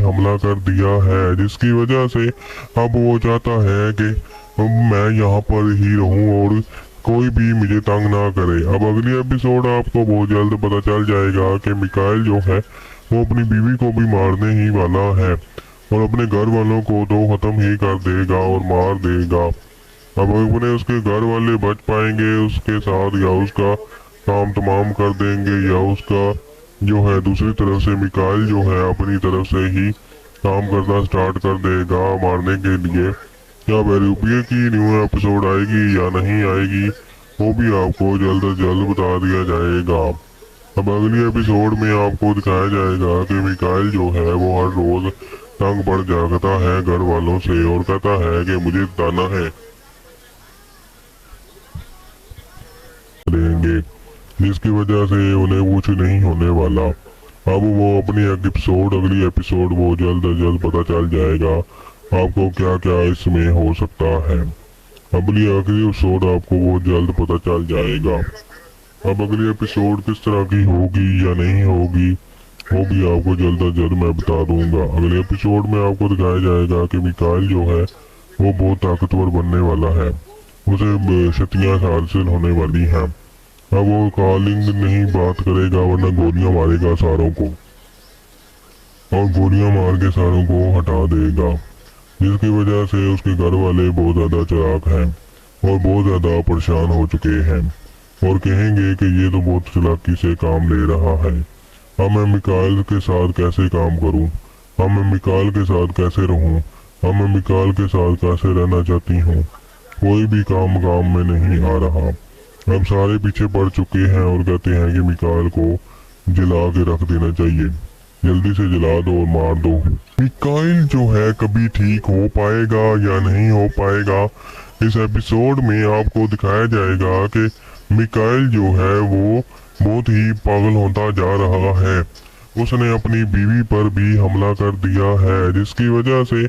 हमला कर दिया है, जिसकी वजह से अब वो चाहता है कि मैं यहाँ पर ही रहूँ और कोई भी मुझे तंग ना करे। अब अगली एपिसोड आपको बहुत जल्द पता चल जाएगा कि मिकाइल जो है वो अपनी बीवी को भी मारने ही वाला है और अपने घर वालों को तो खत्म ही कर देगा और मार देगा। अब अपने उसके घर वाले बच पाएंगे उसके साथ, या उसका काम तमाम कर देंगे, या उसका जो है दूसरी तरफ से मिकाइल जो है अपनी तरफ से ही काम करना स्टार्ट कर देगा मारने के लिए। क्या बेरूबिया की न्यू एपिसोड आएगी या नहीं आएगी वो भी आपको जल्द से जल्द बता दिया जाएगा। अब अगली एपिसोड में आपको दिखाया जाएगा कि मिकाइल जो है वो हर रोज तंग बढ़ जाता है घर वालों से और कहता है कि मुझे बताना है देंगे, जिसकी वजह से उन्हें कुछ नहीं होने वाला। अब वो अपनी अगली एपिसोड वो जल्द से जल्द पता चल जाएगा आपको क्या क्या इसमें हो सकता है। अगली एपिसोड आपको वो जल्द पता चल जाएगा। अब अगली एपिसोड किस तरह की होगी या नहीं होगी वो भी आपको जल्द से जल्द मैं बता दूंगा। अगले एपिसोड में आपको दिखाया जाएगा कि मिकाइल जो है वो बहुत ताकतवर बनने वाला है, उसे शक्तियां हासिल होने वाली हैं। अब वो कॉलिंग नहीं बात करेगा वरना गोलियां मारेगा सारों को, और गोलियां मार के सारों को हटा देगा, जिसकी वजह से उसके घर वाले बहुत ज्यादा चालाक हैं और बहुत ज्यादा परेशान हो चुके हैं और कहेंगे कि ये तो बहुत चालाकी से काम ले रहा है। अब मैं मिकाइल के साथ कैसे काम करूं, अब मैं मिकाइल के साथ कैसे रहूं, अब मैं मिकाइल के साथ कैसे रहना चाहती हूँ, कोई भी काम में नहीं आ रहा। अब सारे पीछे पड़ चुके हैं और कहते हैं कि मिकाइल को जला के रख देना चाहिए, जल्दी से जला दो और मार दो। मिकाइल जो है कभी ठीक हो पाएगा या नहीं हो पाएगा, इस एपिसोड में आपको दिखाया जाएगा कि मिकाइल जो है वो बहुत ही पागल होता जा रहा है। उसने अपनी बीवी पर भी हमला कर दिया है, जिसकी वजह से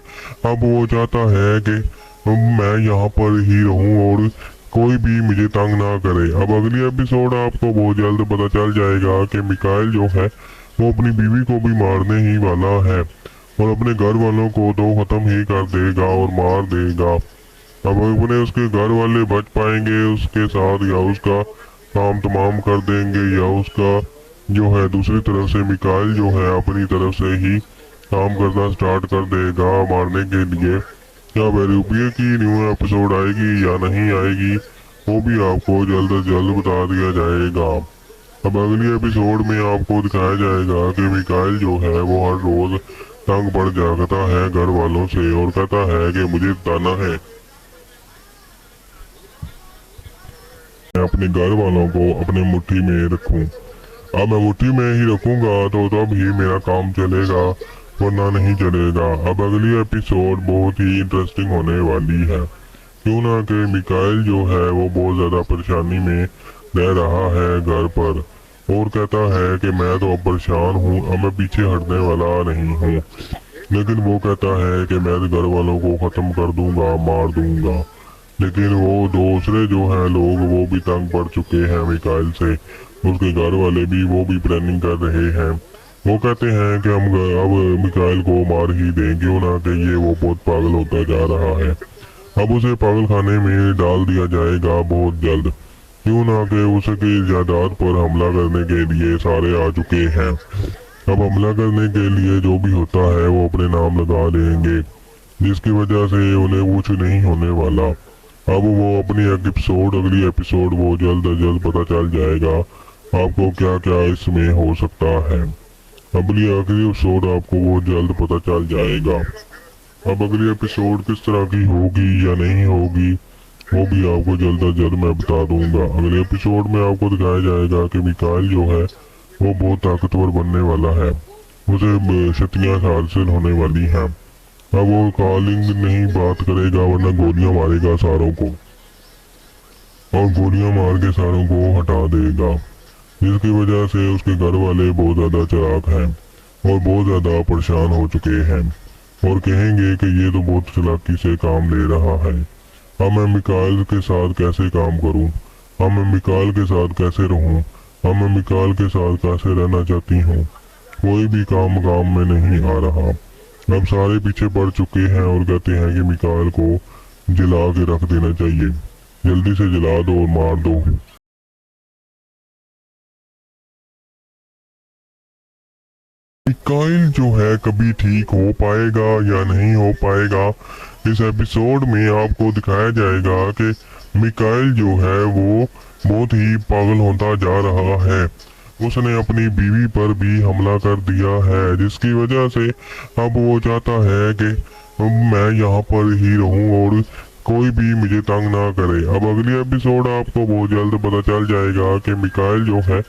अब वो चाहता है कि मैं यहाँ पर ही रहूँ और कोई भी मुझे तंग ना करे। अब अगली एपिसोड आपको बहुत जल्द पता चल जाएगा कि मिकाइल जो है वो अपनी बीवी को भी मारने ही वाला है और अपने घर वालों को तो खत्म ही कर देगा और मार देगा। अब अपने उसके घर वाले बच पाएंगे उसके साथ, या उसका काम तमाम कर देंगे, या उसका जो है दूसरी तरफ से मिकाइल जो है अपनी तरफ से ही काम करना स्टार्ट कर देगा मारने के लिए। क्या बेरूबिया की न्यू एपिसोड आएगी या नहीं आएगी वो भी आपको जल्द से जल्द बता दिया जाएगा। अब अगली एपिसोड में आपको दिखाया जाएगा कि मिकाइल जो है वो हर रोज तंग बढ़ जाता है घर वालों से और कहता है कि मुझे बताना है, मैं अपने घर वालों को अपने मुट्ठी में रखूं। अब मैं मुट्ठी में ही रखूंगा तो तब ही मेरा काम चलेगा वरना नहीं चलेगा। अब अगली एपिसोड बहुत ही इंटरेस्टिंग होने वाली है, क्यों ना कि मिकाइल जो है वो बहुत ज्यादा परेशानी में रह रहा है घर पर और कहता है कि मैं तो अब परेशान हूँ, अब मैं पीछे हटने वाला नहीं हूँ। लेकिन वो कहता है कि मैं घर वालों को खत्म कर दूंगा, मार दूंगा। लेकिन वो दूसरे जो हैं लोग वो भी तंग पड़ चुके हैं मिकाइल से, उसके घर वाले भी वो भी प्लानिंग कर रहे हैं। वो कहते हैं कि हम अब मिकाइल को मार ही दें, क्यों ना कि ये वो बहुत पागल होता जा रहा है। अब उसे पागल खाने में डाल दिया जाएगा बहुत जल्द, क्यों ना कि उसकी जायदाद पर हमला करने के लिए सारे आ चुके हैं। अब हमला करने के लिए जो भी होता है वो अपने नाम लगा लेंगे, जिसकी वजह से उन्हें कुछ नहीं होने वाला। अब वो अपनी अगली एपिसोड वो जल्द से जल्द पता चल जाएगा आपको क्या क्या इसमें हो सकता है। अगली एपिसोड आपको वो जल्द पता चल जाएगा। अब अगली एपिसोड किस तरह की होगी या नहीं होगी वो भी आपको जल्द से जल्द मैं बता दूंगा। अगले एपिसोड में आपको दिखाया जाएगा कि मिकाइल जो है वो बहुत ताकतवर बनने वाला है, उसे शक्तियां हासिल होने वाली हैं। अब वो कॉलिंग नहीं बात करेगा वरना गोलियां मारेगा सारों को, और गोलियां मार के सारों को हटा देगा, जिसकी वजह से उसके घर वाले बहुत ज्यादा चालाक हैं और बहुत ज्यादा परेशान हो चुके हैं और कहेंगे कि ये तो बहुत चालाकी से काम ले रहा है। अब मैं मिकाइल के साथ कैसे काम करूं, अब मैं मिकाइल के साथ कैसे रहूं, अब मैं मिकाइल के साथ कैसे रहना चाहती हूँ, कोई भी काम में नहीं आ रहा। अब सारे पीछे पड़ चुके हैं और कहते हैं कि मिकाइल को जला के रख देना चाहिए, जल्दी से जला दो और मार दो। मिकाइल जो है कभी ठीक हो पाएगा या नहीं हो पाएगा, इस एपिसोड में आपको दिखाया जाएगा कि मिकाइल जो है वो बहुत ही पागल होता जा रहा है। उसने अपनी बीवी पर भी हमला कर दिया है, जिसकी वजह से अब वो चाहता है कि मैं यहाँ पर ही रहूं और कोई भी मुझे तंग ना करे। अब अगली एपिसोड आपको बहुत जल्द पता चल जाएगा कि मिकाइल जो है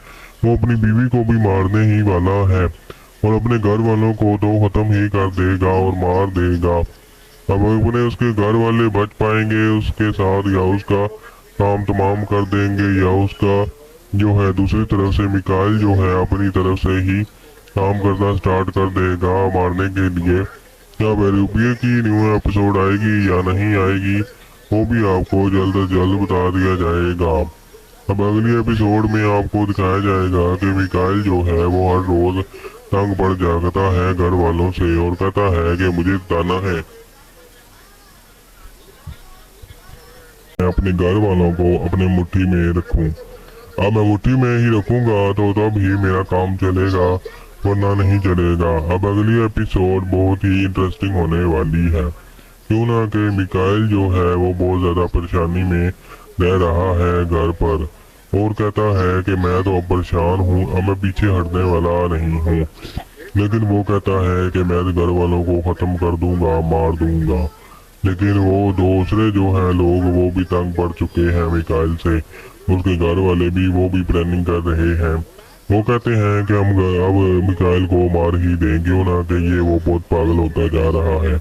वो अपनी बीवी को भी मारने ही वाला है और अपने घर वालों को तो खत्म ही कर देगा और मार देगा। अब अपने उसके घर वाले बच पाएंगे उसके साथ या उसका काम तमाम कर देंगे, या उसका जो है दूसरी तरफ से मिकाइल जो है अपनी तरफ से ही काम करना स्टार्ट कर देगा मारने के लिए। क्या बेरूबिया की न्यू एपिसोड आएगी या नहीं आएगी, वो भी आपको जल्द से जल्द बता दिया जाएगा। अब अगली एपिसोड में आपको दिखाया जाएगा कि मिकाइल जो है वो हर रोज तंग पड़ जाता है घर वालों से और कहता है कि मुझे बताना है, मैं अपने घर वालों को अपने मुट्ठी में रखूं। अब मैं मुट्ठी में ही रखूंगा तो तब ही मेरा काम चलेगा, वरना नहीं चलेगा। अब अगली एपिसोड बहुत ही इंटरेस्टिंग होने वाली है, क्यों ना कि मिकाइल जो है वो बहुत ज्यादा परेशानी में रह रहा है घर पर और कहता है कि मैं तो अब परेशान हूँ, अब मैं पीछे हटने वाला नहीं हूँ। लेकिन वो कहता है कि मैं घर वालों को खत्म कर दूंगा, मार दूंगा। लेकिन वो दूसरे जो हैं लोग वो भी तंग पड़ चुके हैं मिकाइल से, उसके घर वाले भी वो भी प्लानिंग कर रहे हैं। वो कहते हैं कि हम अब मिकाइल को मार ही दें, क्यों ना कि ये वो बहुत पागल होता जा रहा है।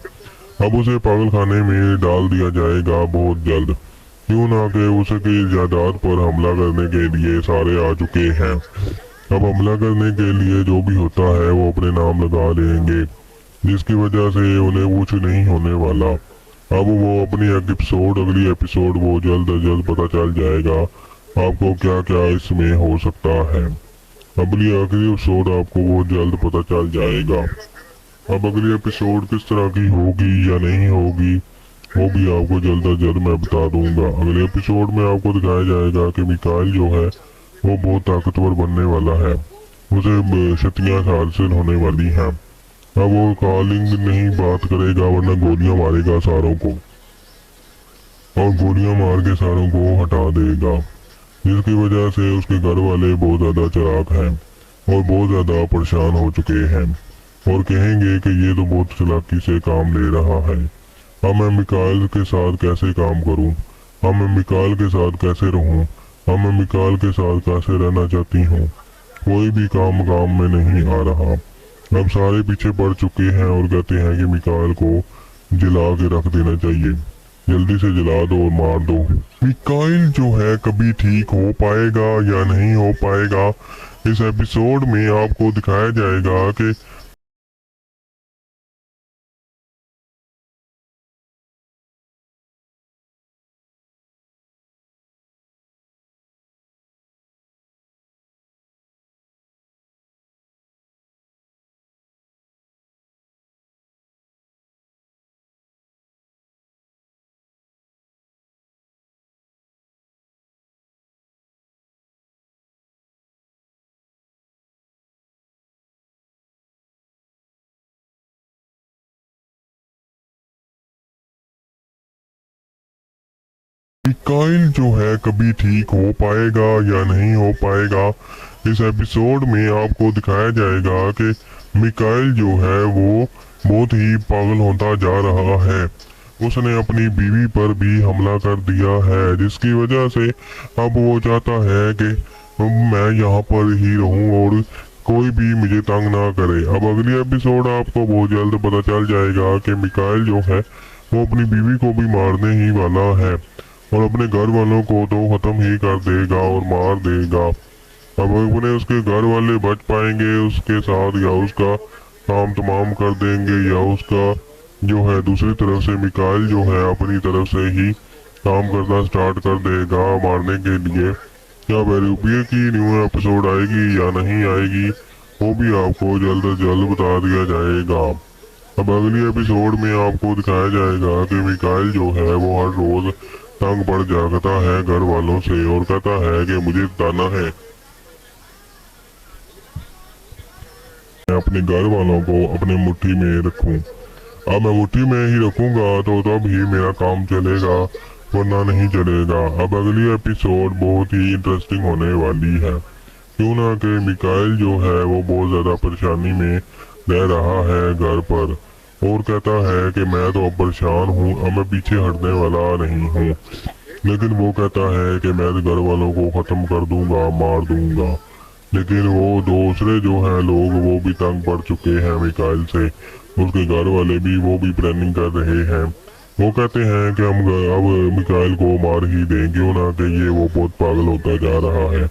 अब उसे पागल खाने में डाल दिया जाएगा बहुत जल्द, क्यों ना कि उसकी जायदाद पर हमला करने के लिए सारे आ चुके हैं। अब हमला करने के लिए जो भी होता है वो अपने नाम लगा लेंगे, जिसकी वजह से उन्हें कुछ नहीं होने वाला। अब वो अपनी अगली एपिसोड वो जल्द से जल्द पता चल जाएगा आपको क्या क्या इसमें हो सकता है। अगली एपिसोड आपको बहुत जल्द पता चल जाएगा। अब अगली एपिसोड किस तरह की होगी या नहीं होगी, वो भी आपको जल्द से जल्द मैं बता दूंगा। अगले एपिसोड में आपको दिखाया जाएगा कि मिकाइल जो है वो बहुत ताकतवर बनने वाला है, उसे शक्तियां हासिल होने वाली हैं। अब वो कॉलिंग नहीं बात करेगा, वरना गोलियां मारेगा सारों को और गोलियां मार के सारों को हटा देगा, जिसकी वजह से उसके घर वाले बहुत ज्यादा चालाक हैं और बहुत ज्यादा परेशान हो चुके हैं और कहेंगे कि ये तो बहुत चालाकी से काम ले रहा है। अब मैं मिकाइल के साथ कैसे काम करूं, अब मैं मिकाइल के साथ कैसे रहूं, अब मैं मिकाइल के साथ कैसे रहना चाहती हूँ, कोई भी काम में नहीं आ रहा। अब सारे पीछे पड़ चुके हैं और कहते हैं कि मिकाइल को जला के रख देना चाहिए, जल्दी से जला दो और मार दो। मिकाइल जो है कभी ठीक हो पाएगा या नहीं हो पाएगा, इस एपिसोड में आपको दिखाया जाएगा कि मिकाइल जो है कभी ठीक हो पाएगा या नहीं हो पाएगा, इस एपिसोड में आपको दिखाया जाएगा कि मिकाइल जो है वो बहुत ही पागल होता जा रहा है। उसने अपनी बीवी पर भी हमला कर दिया है, जिसकी वजह से अब वो चाहता है कि मैं यहाँ पर ही रहूं और कोई भी मुझे तंग ना करे। अब अगली एपिसोड आपको बहुत जल्द पता चल जाएगा कि मिकाइल जो है वो अपनी बीवी को भी मारने ही वाला है और अपने घर वालों को तो खत्म ही कर देगा और मार देगा। अब अपने उसके घर वाले बच पाएंगे उसके साथ या उसका काम तमाम कर देंगे, या उसका जो है दूसरी तरफ से मिकाइल जो है अपनी तरफ से ही काम करना स्टार्ट कर देगा मारने के लिए। क्या बेरूबिया की न्यू एपिसोड आएगी या नहीं आएगी, वो भी आपको जल्द से जल्द बता दिया जाएगा। अब अगली एपिसोड में आपको दिखाया जाएगा कि मिकाइल जो है वो हर रोज तंग पड़ जाता है घर वालों से और कहता है कि मुझे बताना है, मैं अपने घर वालों को अपने मुट्ठी में रखूं। अब मैं मुट्ठी में ही रखूंगा तो तब ही मेरा काम चलेगा, वरना नहीं चलेगा। अब अगली एपिसोड बहुत ही इंटरेस्टिंग होने वाली है, क्यों ना कि मिकाइल जो है वो बहुत ज़्यादा परेशानी में रह रहा है घर पर और कहता है कि मैं तो अब परेशान हूँ, अब मैं पीछे हटने वाला नहीं हूँ। लेकिन वो कहता है कि मैं तो घर वालों को ख़त्म कर दूंगा, मार दूंगा। लेकिन वो दूसरे जो हैं लोग वो भी तंग पड़ चुके हैं मिकाइल से, उसके घर वाले भी वो भी प्लानिंग कर रहे हैं। वो कहते हैं कि हम अब मिकाइल को मार ही दें, क्यों ना कि ये वो बहुत पागल होता जा रहा है।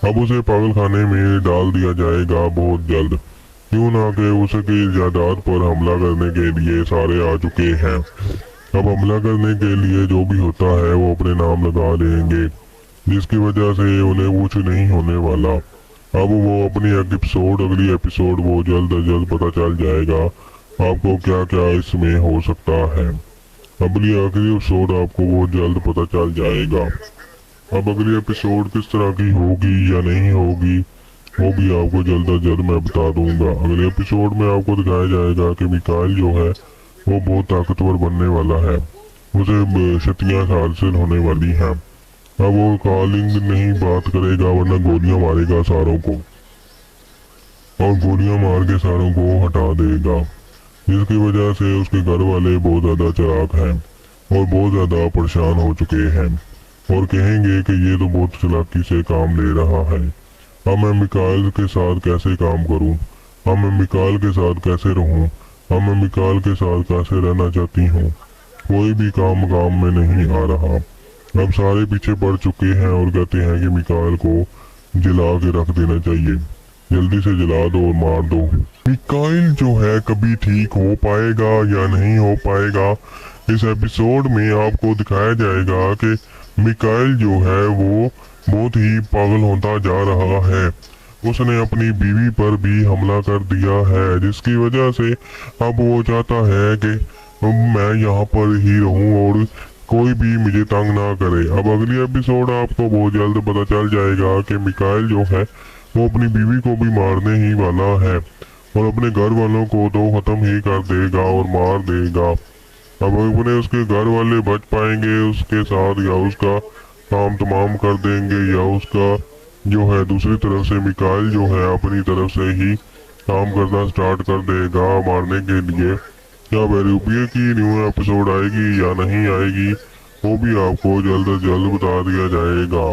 अब उसे पागल खाने में डाल दिया जाएगा बहुत जल्द, क्यों ना कि उसकी जायदाद पर हमला करने के लिए सारे आ चुके हैं। अब हमला करने के लिए जो भी होता है वो अपने नाम लगा लेंगे, जिसकी वजह से उन्हें कुछ नहीं होने वाला। अब वो अपनी अगली एपिसोड वो जल्द अज जल्द पता चल जाएगा आपको क्या क्या इसमें हो सकता है। अगली एपिसोड आपको वो जल्द पता चल जाएगा। अब अगली एपिसोड किस तरह की होगी या नहीं होगी वो भी आपको जल्द अज जल्द मैं बता दूंगा। अगले एपिसोड में आपको दिखाया जाएगा कि मिकाइल जो है वो बहुत ताकतवर बनने वाला है, उसे शक्तियां हासिल होने वाली हैं। अब वो कॉलिंग नहीं बात करेगा, वरना गोलियां मारेगा सारों को और गोलियां मार के सारों को हटा देगा, जिसकी वजह से उसके घर वाले बहुत ज्यादा चालाक हैं और बहुत ज्यादा परेशान हो चुके हैं और कहेंगे कि ये तो बहुत चालाकी से काम ले रहा है। अब मैं मिकाइल के साथ कैसे काम करूं, अब मैं मिकाइल के साथ कैसे रहूं, अब मैं मिकाइल के साथ कैसे रहना चाहती हूँ। कोई भी काम में नहीं आ रहा। अब सारे पीछे पड़ चुके हैं और कहते हैं कि मिकाइल को जला के रख देना चाहिए, जल्दी से जला दो और मार दो। मिकाइल जो है कभी ठीक हो पाएगा या नहीं हो पाएगा, इस एपिसोड में आपको दिखाया जाएगा कि मिकाइल जो है वो बहुत ही पागल होता जा रहा है। उसने अपनी बीवी पर भी हमला कर दिया है, जिसकी वजह से अब वो चाहता है कि मैं यहाँ पर ही रहूं और कोई भी मुझे तंग ना करे। अब अगली एपिसोड आपको बहुत जल्द पता चल जाएगा कि मिकाइल जो है वो अपनी बीवी को भी मारने ही वाला है और अपने घर वालों को तो खत्म ही कर देगा और मार देगा। अब अपने उसके घर वाले बच पाएंगे उसके साथ या उसका काम तमाम कर देंगे, या उसका जो है दूसरी तरफ से मिकाइल जो है अपनी तरफ से ही काम करना स्टार्ट कर देगा मारने के लिए। क्या बैरूपिया की न्यू एपिसोड आएगी या नहीं आएगी वो भी आपको जल्द से जल्द बता दिया जाएगा।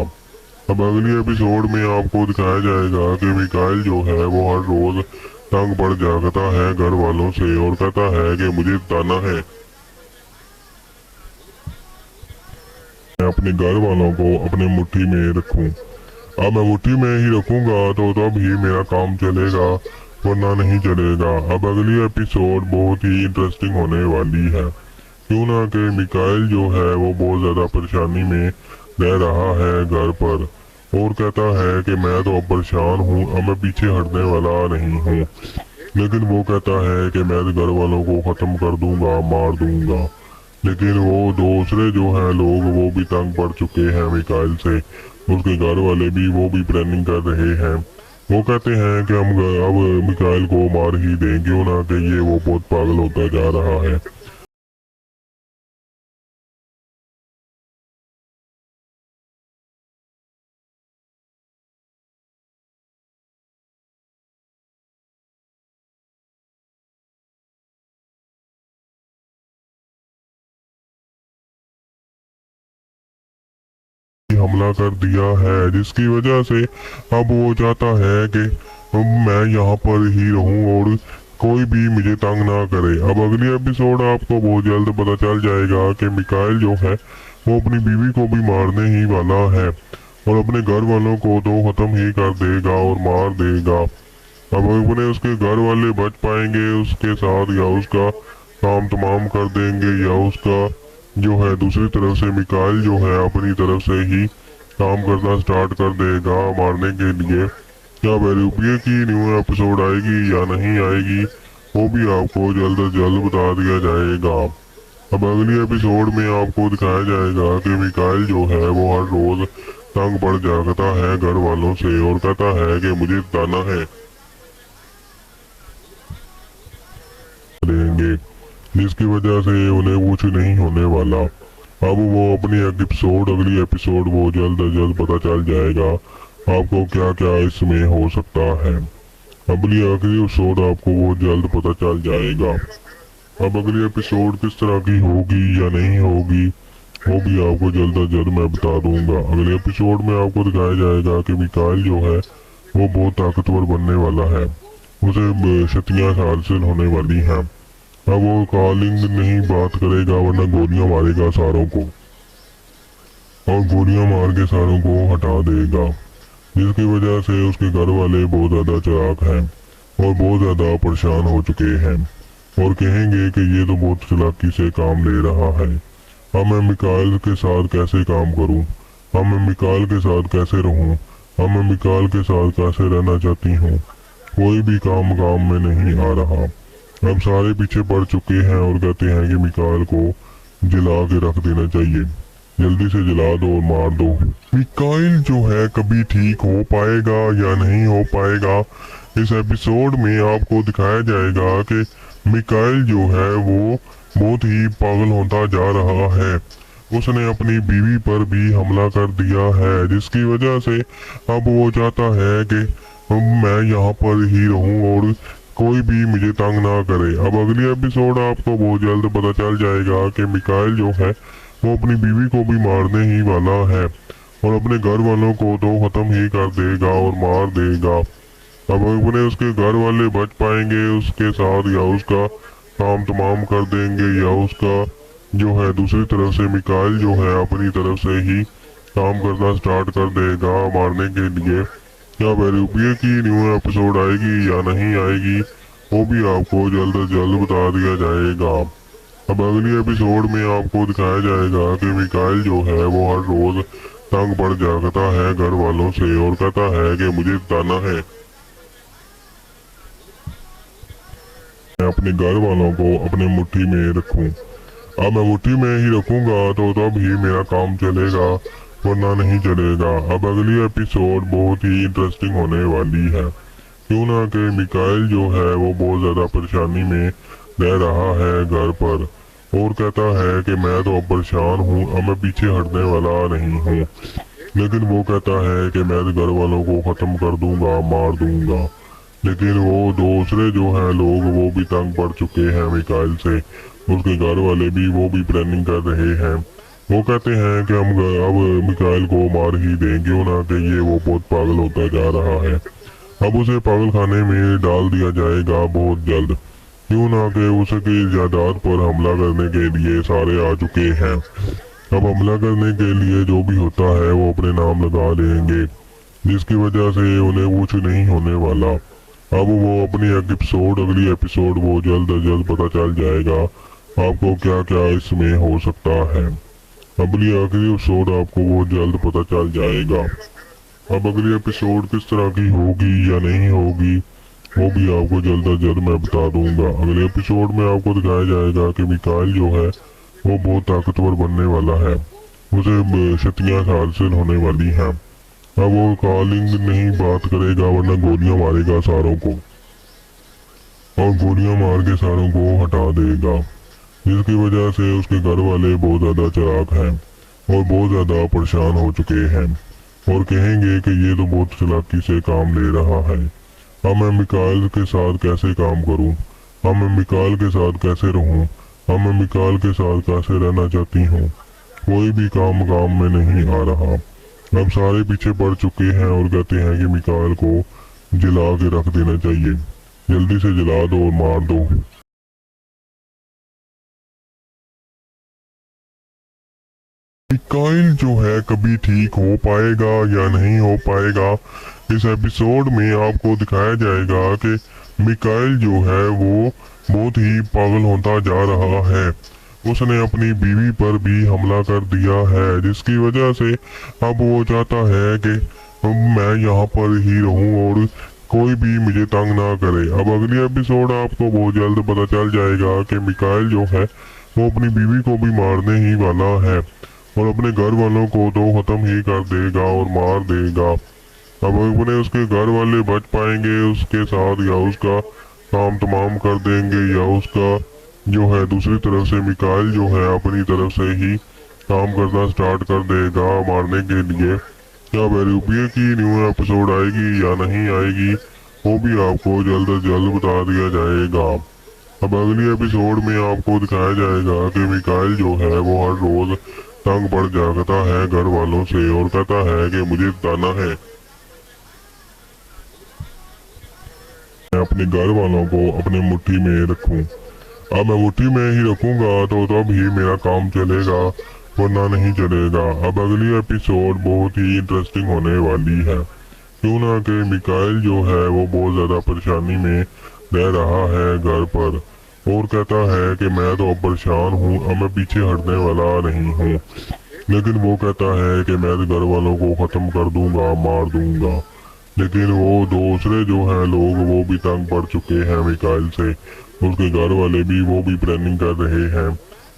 अब अगली एपिसोड में आपको दिखाया जाएगा कि मिकाइल जो है वो हर रोज तंग पड़ जाता है घर वालों से और कहता है कि मुझे बताना है, मैं अपने घर वालों को अपने मुट्ठी में रखूं। अब मैं मुट्ठी में ही रखूंगा तो तब ही मेरा काम चलेगा, वरना नहीं चलेगा। अब अगली एपिसोड बहुत ही इंटरेस्टिंग होने वाली है, क्यों ना कि मिकाइल जो है वो बहुत ज़्यादा परेशानी में रह रहा है घर पर और कहता है कि मैं तो अब परेशान हूँ, अब मैं पीछे हटने वाला नहीं हूँ। लेकिन वो कहता है कि मैं तो घर वालों को ख़त्म कर दूंगा, मार दूंगा। लेकिन वो दूसरे जो हैं लोग वो भी तंग पड़ चुके हैं मिकाइल से, उसके घर वाले भी वो भी प्लानिंग कर रहे हैं। वो कहते हैं कि हम अब मिकाइल को मार ही दें, क्यों ना कि ये वो बहुत पागल होता जा रहा है। हमला कर दिया है, जिसकी वजह से अब वो चाहता है कि मैं यहाँ पर ही रहूं और कोई भी मुझे तंग ना करे। अब अगली एपिसोड आपको बहुत जल्द पता चल जाएगा कि मिकाइल जो है वो अपनी बीवी को भी मारने ही वाला है और अपने घर वालों को तो खत्म ही कर देगा और मार देगा। अब अपने उसके घर वाले बच पाएंगे उसके साथ या उसका काम तमाम कर देंगे, या उसका जो है दूसरी तरफ से मिकाइल जो है अपनी तरफ से ही काम करना स्टार्ट कर देगा मारने के लिए। क्या बैरूपिया की न्यू एपिसोड आएगी या नहीं आएगी वो भी आपको जल्द से जल्द बता दिया जाएगा। अब अगली एपिसोड में आपको दिखाया जाएगा कि मिकाइल जो है वो हर रोज तंग पड़ जाता है घर वालों से और कहता है कि मुझे बताना है लेंगे, जिसकी वजह से उन्हें कुछ नहीं होने वाला। अब वो अपनी अगली एपिसोड वो जल्द से जल्द पता चल जाएगा आपको क्या क्या इसमें हो सकता है। अगली एपिसोड आपको वो जल्द पता चल जाएगा। अब अगली एपिसोड किस तरह की होगी या नहीं होगी वो भी आपको जल्द से जल्द मैं बता दूंगा। अगले एपिसोड में आपको दिखाया जाएगा कि मिकाइल जो है वो बहुत ताकतवर बनने वाला है, उसे शक्तियां हासिल होने वाली हैं। अब वो कॉलिंग नहीं बात करेगा वरना गोलियां मारेगा सारों को, और गोलियां मार के सारों को हटा देगा, जिसकी वजह से उसके घर वाले बहुत ज्यादा चालाक हैं और बहुत ज्यादा परेशान हो चुके हैं और कहेंगे कि ये तो बहुत चालाकी से काम ले रहा है। अब मैं मिकाइल के साथ कैसे काम करूं, अब मैं मिकाइल के साथ कैसे रहूं, अब मैं मिकाइल के साथ कैसे रहना चाहती हूँ। कोई भी काम में नहीं आ रहा। अब सारे पीछे पड़ चुके हैं और कहते हैं कि मिकाइल को जला के रख देना चाहिए, जल्दी से जला दो और मार दो। मिकाइल जो है कभी ठीक हो पाएगा या नहीं हो पाएगा, इस एपिसोड में आपको दिखाया जाएगा कि मिकाइल जो है वो बहुत ही पागल होता जा रहा है। उसने अपनी बीवी पर भी हमला कर दिया है, जिसकी वजह से अब वो चाहता है कि मैं यहाँ पर ही रहूं और कोई भी मुझे तंग ना करे। अब अगली एपिसोड आपको बहुत जल्द पता चल जाएगा कि मिकाइल जो है वो अपनी बीवी को भी मारने ही वाला है और अपने घर वालों को तो खत्म ही कर देगा और मार देगा। अब अपने उसके घर वाले बच पाएंगे उसके साथ या उसका काम तमाम कर देंगे, या उसका जो है दूसरी तरफ से मिकाइल जो है अपनी तरफ से ही काम करना स्टार्ट कर देगा मारने के लिए। क्या बैरूपिया की न्यू एपिसोड आएगी या नहीं आएगी वो भी आपको जल्द से जल्द बता दिया जाएगा। अब अगली एपिसोड में आपको दिखाया जाएगा कि मिकाइल जो है वो हर रोज तंग पड़ जाता है घर वालों से और कहता है कि मुझे बताना है, मैं अपने घर वालों को अपने मुट्ठी में रखूं। अब मैं मुट्ठी में ही रखूंगा तो तब ही मेरा काम चलेगा वरना नहीं चलेगा। अब अगली एपिसोड बहुत ही इंटरेस्टिंग होने वाली है, क्यों ना कि मिकाइल जो है वो बहुत ज्यादा परेशानी में रह रहा है घर पर और कहता है कि मैं तो अब परेशान हूँ, अब मैं पीछे हटने वाला नहीं हूँ। लेकिन वो कहता है कि मैं तो घर वालों को खत्म कर दूंगा, मार दूंगा। लेकिन वो दूसरे जो है लोग वो भी तंग पड़ चुके हैं मिकाइल से, उसके घर वाले भी वो भी प्लानिंग कर रहे हैं। वो कहते हैं कि हम अब मिकाइल को मार ही दें, क्यों ना कि ये वो बहुत पागल होता जा रहा है। अब उसे पागल खाने में डाल दिया जाएगा बहुत जल्द, क्यों ना कि उसकी जायदाद पर हमला करने के लिए सारे आ चुके हैं। अब हमला करने के लिए जो भी होता है वो अपने नाम लगा लेंगे, जिसकी वजह से उन्हें कुछ नहीं होने वाला। अब वो अपनी अगली एपिसोड वो जल्द से जल्द पता चल जाएगा आपको क्या क्या इसमें हो सकता है। अगली एपिसोड आपको वो जल्द पता चल जाएगा। अब अगली एपिसोड किस तरह की होगी या नहीं होगी वो भी आपको जल्द से जल्द मैं बता दूंगा। अगले एपिसोड में आपको दिखाया जाएगा कि मिकाइल जो है वो बहुत ताकतवर बनने वाला है, उसे शक्तियां हासिल होने वाली हैं। अब वो कॉलिंग नहीं बात करेगा वरना गोलियां मारेगा सारों को, और गोलियां मार के सारों को हटा देगा, जिसकी वजह से उसके घर वाले बहुत ज्यादा चालाक हैं और बहुत ज्यादा परेशान हो चुके हैं और कहेंगे कि ये तो बहुत चालाकी से काम ले रहा है। अब मैं मिकाइल के साथ कैसे काम करूं, अब मैं मिकाइल के साथ कैसे रहूं, अब मैं मिकाइल के साथ कैसे रहना चाहती हूँ। कोई भी काम में नहीं आ रहा। अब सारे पीछे पड़ चुके हैं और कहते हैं कि मिकाइल को जला के रख देना चाहिए, जल्दी से जला दो और मार दो। मिकाइल जो है कभी ठीक हो पाएगा या नहीं हो पाएगा, इस एपिसोड में आपको दिखाया जाएगा कि मिकाइल जो है वो बहुत ही पागल होता जा रहा है। उसने अपनी बीवी पर भी हमला कर दिया है, जिसकी वजह से अब वो चाहता है कि मैं यहाँ पर ही रहूं और कोई भी मुझे तंग ना करे। अब अगली एपिसोड आपको बहुत जल्द पता चल जाएगा कि मिकाइल जो है वो अपनी बीवी को भी मारने ही वाला है और अपने घर वालों को तो खत्म ही कर देगा और मार देगा। अब अपने उसके घर वाले बच पाएंगे उसके साथ या उसका काम तमाम कर देंगे या उसका जो है दूसरी तरफ से मिकाइल जो है अपनी तरफ से ही काम करना स्टार्ट कर देगा मारने के लिए। क्या बेरूबिया की न्यू एपिसोड आएगी या नहीं आएगी वो भी आपको जल्द से जल्द बता दिया जाएगा। अब अगली एपिसोड में आपको दिखाया जाएगा कि मिकाइल जो है वो हर रोज तंग पड़ जाता है घर वालों से और कहता है कि मुझे बताना है, मैं अपने घर वालों को अपने मुट्ठी में रखूं। अब मैं मुट्ठी में ही रखूंगा तो तब ही मेरा काम चलेगा वरना नहीं चलेगा। अब अगली एपिसोड बहुत ही इंटरेस्टिंग होने वाली है, क्यों ना कि मिकाइल जो है वो बहुत ज़्यादा परेशानी में रह रहा है घर पर और कहता है कि मैं तो अब परेशान हूँ, अब मैं पीछे हटने वाला नहीं हूँ। लेकिन वो कहता है कि मैं घर वालों को ख़त्म कर दूंगा, मार दूंगा। लेकिन वो दूसरे जो है लोग वो भी तंग पड़ चुके हैं मिकाइल से, उसके घर वाले भी वो भी प्लानिंग कर रहे हैं।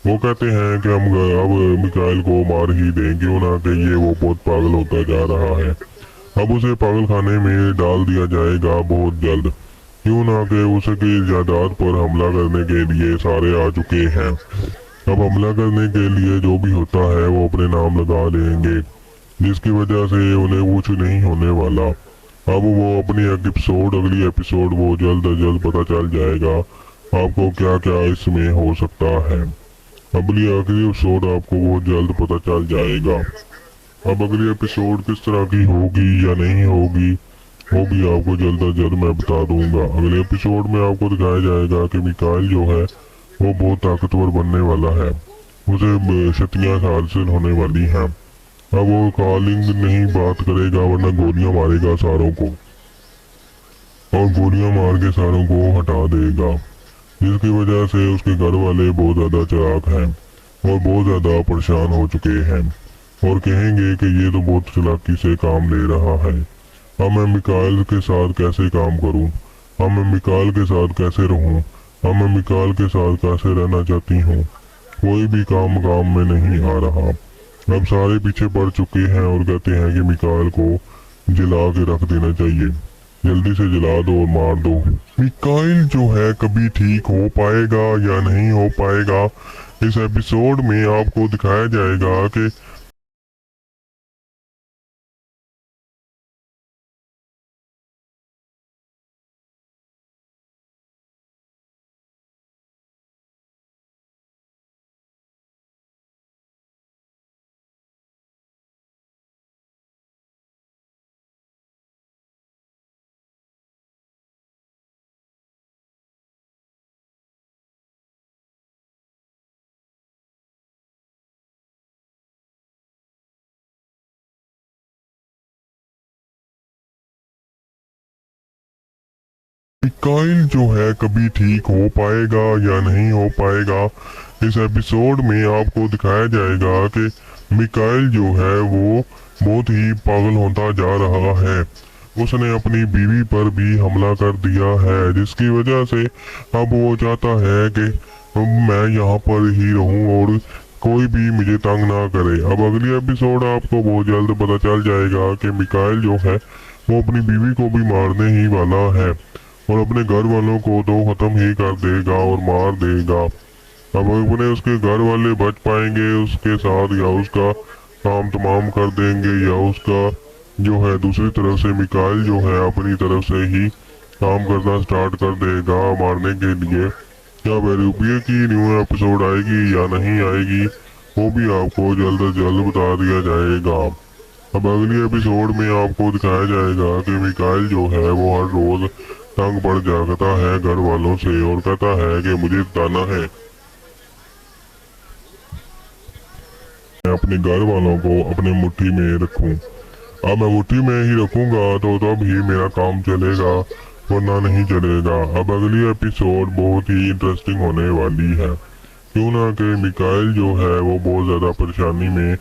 वो कहते हैं कि हम अब मिकाइल को मार ही दें, क्यों ना कि ये वो बहुत पागल होता जा रहा है। अब उसे पागल खाने में डाल दिया जाएगा बहुत जल्द, क्यों ना कि उसकी जायदाद पर हमला करने के लिए सारे आ चुके हैं। अब हमला करने के लिए जो भी होता है वो अपने नाम लगा लेंगे, जिसकी वजह से उन्हें कुछ नहीं होने वाला। अब वो अपनी अगली एपिसोड वो जल्द अज जल्द पता चल जाएगा आपको क्या क्या इसमें हो सकता है। अगली एपिसोड आपको बहुत जल्द पता चल जाएगा। अब अगली एपिसोड किस तरह की होगी या नहीं होगी वो भी आपको जल्द अज जल्द मैं बता दूंगा। अगले एपिसोड में आपको दिखाया जाएगा कि मिकाइल जो है वो बहुत ताकतवर बनने वाला है, उसे शक्तियाँ हासिल होने वाली हैं। अब वो कॉलिंग नहीं बात करेगा वरना गोलियां मारेगा सारों को और गोलियां मार के सारों को हटा देगा, जिसकी वजह से उसके घर वाले बहुत ज्यादा चालाक हैं और बहुत ज्यादा परेशान हो चुके हैं और कहेंगे कि ये तो बहुत चालाकी से काम ले रहा है। अब मैं मिकाइल के साथ कैसे काम करूं, अब मैं मिकाइल के साथ कैसे रहूं, अब मैं मिकाइल के साथ कैसे रहना चाहती हूँ। कोई भी काम में नहीं आ रहा। अब सारे पीछे पड़ चुके हैं और कहते हैं कि मिकाइल को जला के रख देना चाहिए, जल्दी से जला दो और मार दो। मिकाइल जो है कभी ठीक हो पाएगा या नहीं हो पाएगा इस एपिसोड में आपको दिखाया जाएगा कि मिकाइल जो है कभी ठीक हो पाएगा या नहीं हो पाएगा इस एपिसोड में आपको दिखाया जाएगा कि मिकाइल जो है वो बहुत ही पागल होता जा रहा है। उसने अपनी बीवी पर भी हमला कर दिया है, जिसकी वजह से अब वो चाहता है कि मैं यहाँ पर ही रहूं और कोई भी मुझे तंग ना करे। अब अगली एपिसोड आपको बहुत जल्द पता चल जाएगा कि मिकाइल जो है वो अपनी बीवी को भी मारने ही वाला है और अपने घर वालों को तो खत्म ही कर देगा और मार देगा। अब अपने उसके घर वाले बच पाएंगे उसके साथ या उसका काम तमाम कर देंगे या उसका जो है दूसरी तरफ से मिकाइल जो है अपनी तरफ से ही काम करना स्टार्ट कर देगा मारने के लिए। क्या बेरूबिया की न्यू एपिसोड आएगी या नहीं आएगी वो भी आपको जल्द से जल्द बता दिया जाएगा। अब अगली एपिसोड में आपको दिखाया जाएगा कि मिकाइल जो है वो हर रोज तंग पड़ जाता है घर वालों से और कहता है कि मुझे बताना है, मैं अपने घर वालों को अपने मुट्ठी में रखूं। अब मैं मुट्ठी में ही रखूंगा तो तब ही मेरा काम चलेगा वरना नहीं चलेगा। अब अगली एपिसोड बहुत ही इंटरेस्टिंग होने वाली है, क्यों ना कि मिकाइल जो है वो बहुत ज्यादा परेशानी में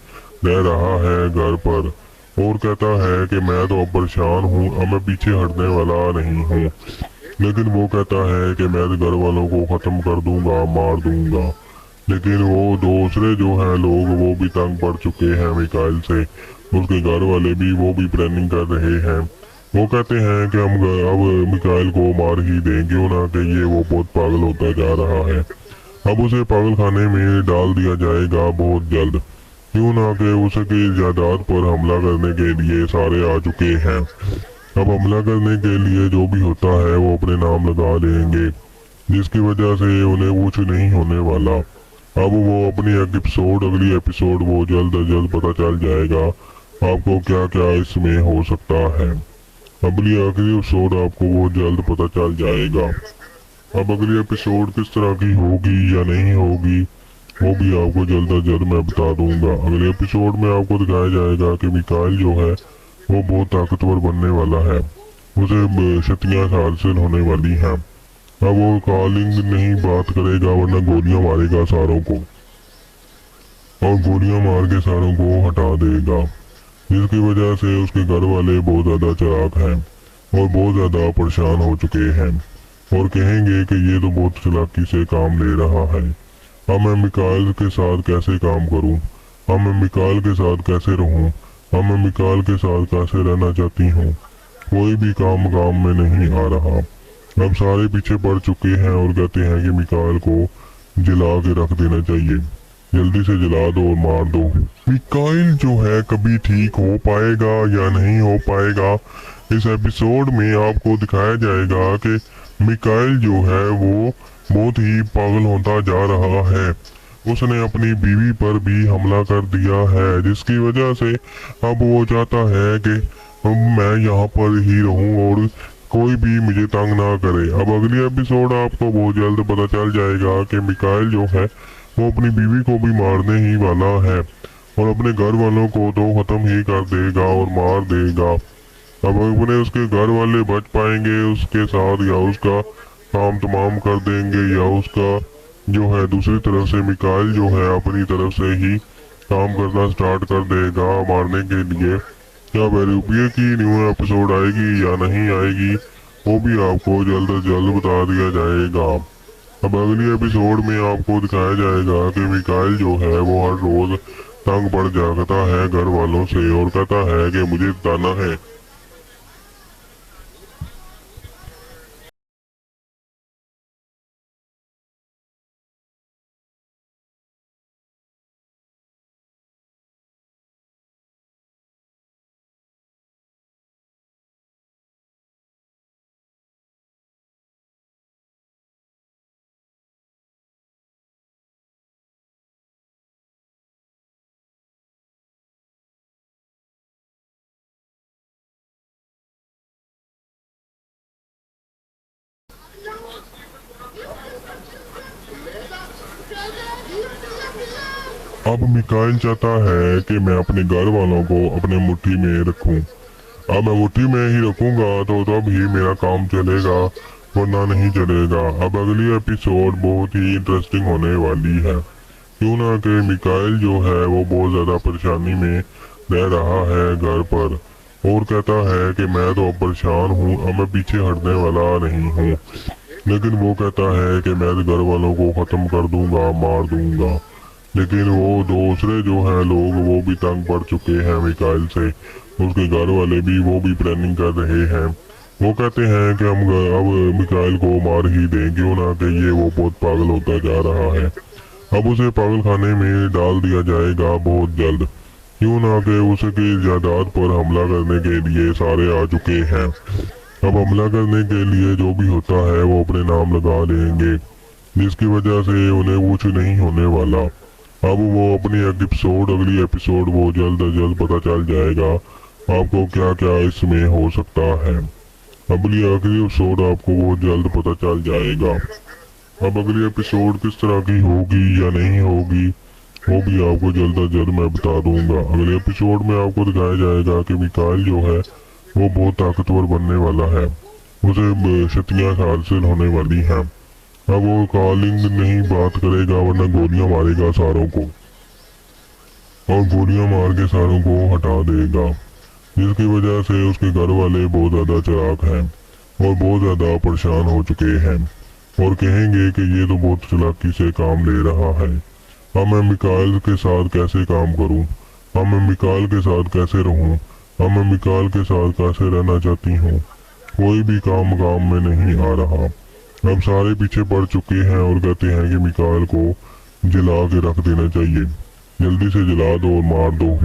रह रहा है घर पर और कहता है कि मैं तो अब परेशान हूँ, अब मैं पीछे हटने वाला नहीं हूँ। लेकिन वो कहता है कि मैं घर वालों को ख़त्म कर दूंगा, मार दूंगा। लेकिन वो दूसरे जो हैं लोग वो भी तंग पड़ चुके हैं मिकाइल से। उसके घर वाले भी वो भी प्लानिंग कर रहे हैं। वो कहते हैं कि हम अब मिकाइल को मार ही दें, क्यों ना कि ये वो बहुत पागल होता जा रहा है। अब उसे पागल खाने में डाल दिया जाएगा बहुत जल्द, क्यों ना कि उसकी जायदाद पर हमला करने के लिए सारे आ चुके हैं। अब हमला करने के लिए जो भी होता है वो अपने नाम लगा लेंगे, जिसकी वजह से उन्हें कुछ नहीं होने वाला। अब वो अपनी अगली एपिसोड वो जल्द अज जल्द पता चल जाएगा आपको क्या क्या इसमें हो सकता है। अगली एपिसोड आपको वो जल्द पता चल जाएगा। अब अगली एपिसोड किस तरह की होगी या नहीं होगी वो भी आपको जल्द अज जल्द मैं बता दूंगा। अगले एपिसोड में आपको दिखाया जाएगा कि मिकाइल जो है वो बहुत ताकतवर बनने वाला है, उसे शक्तियां हासिल होने वाली हैं। अब वो कॉलिंग नहीं बात करेगा वरना गोलियां मारेगा सारों को, और गोलियां मार के सारों को हटा देगा, जिसकी वजह से उसके घर वाले बहुत ज्यादा चालाक हैं और बहुत ज्यादा परेशान हो चुके हैं और कहेंगे कि ये तो बहुत चालाकी से काम ले रहा है। अब मैं मिकाइल के साथ कैसे काम करूं, अब मैं मिकाइल के साथ कैसे रहूं, अब मैं मिकाइल के साथ कैसे रहना चाहती हूँ। कोई भी काम में नहीं आ रहा। अब सारे पीछे पड़ चुके हैं और कहते हैं कि मिकाइल को जला के रख देना चाहिए, जल्दी से जला दो और मार दो। मिकाइल जो है कभी ठीक हो पाएगा या नहीं हो पाएगा, इस एपिसोड में आपको दिखाया जाएगा कि मिकाइल जो है वो बहुत ही पागल होता जा रहा है। उसने अपनी बीवी पर भी हमला कर दिया है, जिसकी वजह से अब वो चाहता है कि मैं यहाँ पर ही रहूं और कोई भी मुझे तंग ना करे। अब अगली एपिसोड आपको बहुत जल्द पता चल जाएगा कि मिकाइल जो है वो अपनी बीवी को भी मारने ही वाला है और अपने घर वालों को तो खत्म ही कर देगा और मार देगा। अब अपने उसके घर वाले बच पाएंगे उसके साथ या उसका काम तमाम कर देंगे, या उसका जो है दूसरी तरफ से मिकाइल जो है अपनी तरफ से ही काम करना स्टार्ट कर देगा मारने के लिए। क्या बैरूपिया की न्यू एपिसोड आएगी या नहीं आएगी वो भी आपको जल्द से जल्द बता दिया जाएगा। अब अगली एपिसोड में आपको दिखाया जाएगा कि मिकाइल जो है वो हर रोज तंग पड़ जाता है घर वालों से और कहता है कि मुझे बताना है। अब मिकाइल चाहता है कि मैं अपने घर वालों को अपने मुट्ठी में रखूं। अब मैं मुट्ठी में ही रखूंगा तो तब ही मेरा काम चलेगा, वरना नहीं चलेगा। अब अगली एपिसोड बहुत ही इंटरेस्टिंग होने वाली है, क्यों ना कि मिकाइल जो है वो बहुत ज्यादा परेशानी में रह रहा है घर पर और कहता है कि मैं तो अब परेशान हूँ, अब मैं पीछे हटने वाला नहीं हूँ। लेकिन वो कहता है कि मैं घर वालों को खत्म कर दूंगा, मार दूंगा। लेकिन वो दूसरे जो हैं लोग वो भी तंग पड़ चुके हैं मिकाइल से। उसके घर वाले भी वो भी प्लानिंग कर रहे हैं। वो कहते हैं कि हम अब मिकाइल को मार ही दें, क्यों ना कि ये वो बहुत पागल होता जा रहा है। अब उसे पागल खाने में डाल दिया जाएगा बहुत जल्द, क्यों ना कि उसकी जायदाद पर हमला करने के लिए सारे आ चुके हैं। अब हमला करने के लिए जो भी होता है वो अपने नाम लगा लेंगे, जिसकी वजह से उन्हें कुछ नहीं होने वाला। अब वो अपनी अगली एपिसोड वो जल्द अज जल्द पता चल जाएगा आपको क्या क्या इसमें हो सकता है। अगली एपिसोड आपको वो जल्द पता चल जाएगा। अब अगली एपिसोड किस तरह की होगी या नहीं होगी वो भी आपको जल्द अज जल्द मैं बता दूंगा। अगले एपिसोड में आपको दिखाया जाएगा कि मिकाइल जो है वो बहुत ताकतवर बनने वाला है, उसे शक्तियां हासिल होने वाली हैं। अब वो कॉलिंग नहीं बात करेगा वरना गोलियां मारेगा सारों को, और गोलियां मार के सारों को हटा देगा, جس کی وجہ سے اس کے گھر والے بہت زیادہ چلاک ہیں اور بہت زیادہ پریشان ہو چکے ہیں اور کہیں گے کہ یہ تو بہت چلاکی سے کام لے رہا ہے، اب میں میکائل کے ساتھ کیسے کام کروں، اب میں میکائل کے ساتھ کیسے رہوں، اب میں میکائل کے ساتھ کیسے رہنا چاہتی ہوں، کوئی بھی کام میں نہیں آ رہا۔ اب سارے پیچھے پڑ چکے ہیں اور کہتے ہیں کہ میکائل کو جلا کے رکھ دینا چاہیے، جلدی سے جلا دو اور مار دو۔